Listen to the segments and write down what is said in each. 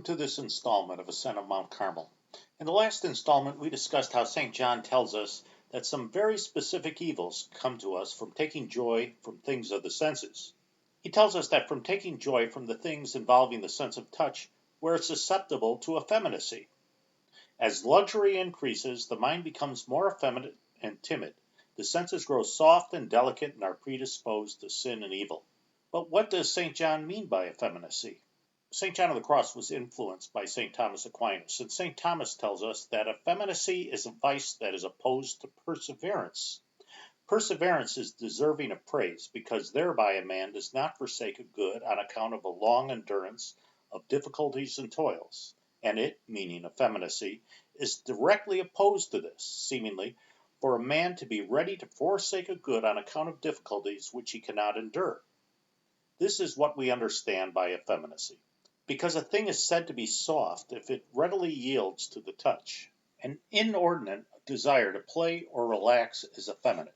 Welcome to this installment of Ascent of Mount Carmel. In the last installment, we discussed how St. John tells us that some very specific evils come to us from taking joy from things of the senses. He tells us that from taking joy from the things involving the sense of touch, we're susceptible to effeminacy. As luxury increases, the mind becomes more effeminate and timid. The senses grow soft and delicate and are predisposed to sin and evil. But what does St. John mean by effeminacy? St. John of the Cross was influenced by St. Thomas Aquinas, and St. Thomas tells us that effeminacy is a vice that is opposed to perseverance. Perseverance is deserving of praise, because thereby a man does not forsake a good on account of a long endurance of difficulties and toils, and it, meaning effeminacy, is directly opposed to this, seemingly, for a man to be ready to forsake a good on account of difficulties which he cannot endure. This is what we understand by effeminacy. Because a thing is said to be soft if it readily yields to the touch. An inordinate desire to play or relax is effeminate.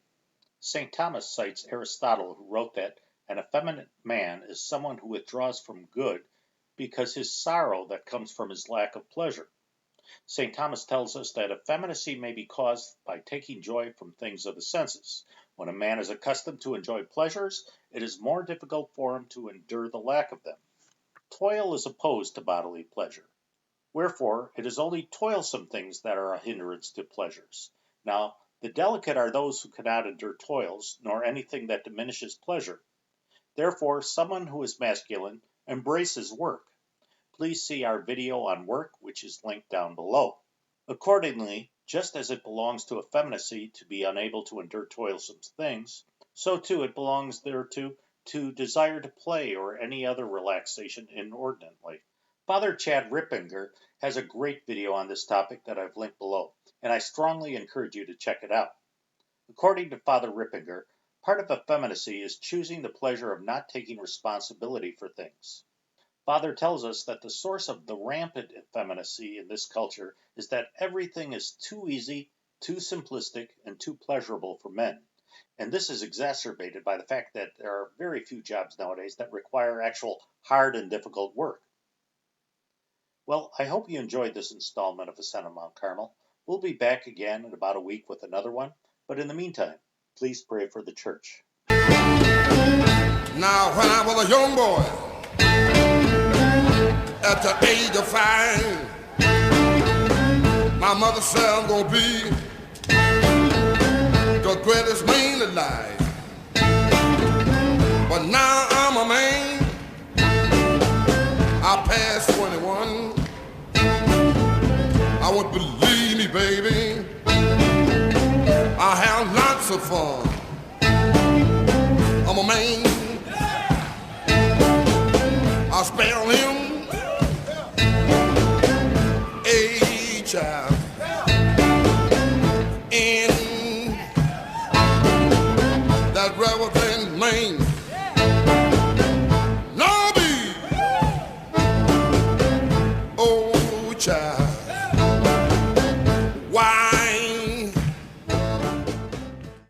St. Thomas cites Aristotle, who wrote that an effeminate man is someone who withdraws from good because his sorrow that comes from his lack of pleasure. St. Thomas tells us that effeminacy may be caused by taking joy from things of the senses. When a man is accustomed to enjoy pleasures, it is more difficult for him to endure the lack of them. Toil is opposed to bodily pleasure. Wherefore, it is only toilsome things that are a hindrance to pleasures. Now, the delicate are those who cannot endure toils, nor anything that diminishes pleasure. Therefore, someone who is masculine embraces work. Please see our video on work, which is linked down below. Accordingly, just as it belongs to effeminacy to be unable to endure toilsome things, so too it belongs thereto to desire to play or any other relaxation inordinately. Father Chad Rippinger has a great video on this topic that I've linked below, and I strongly encourage you to check it out. According to Father Rippinger, part of effeminacy is choosing the pleasure of not taking responsibility for things. Father tells us that the source of the rampant effeminacy in this culture is that everything is too easy, too simplistic, and too pleasurable for men. And this is exacerbated by the fact that there are very few jobs nowadays that require actual hard and difficult work. Well, I hope you enjoyed this installment of Ascent of Mount Carmel. We'll be back again in about a week with another one, but in the meantime, please pray for the church. Now, when I was a young boy, at the age of 5, my mother said I'm gonna be the greatest man alive. But now I'm a man, I passed 21. I won't believe me, baby, I have lots of fun. I'm a man, I spell him A-child.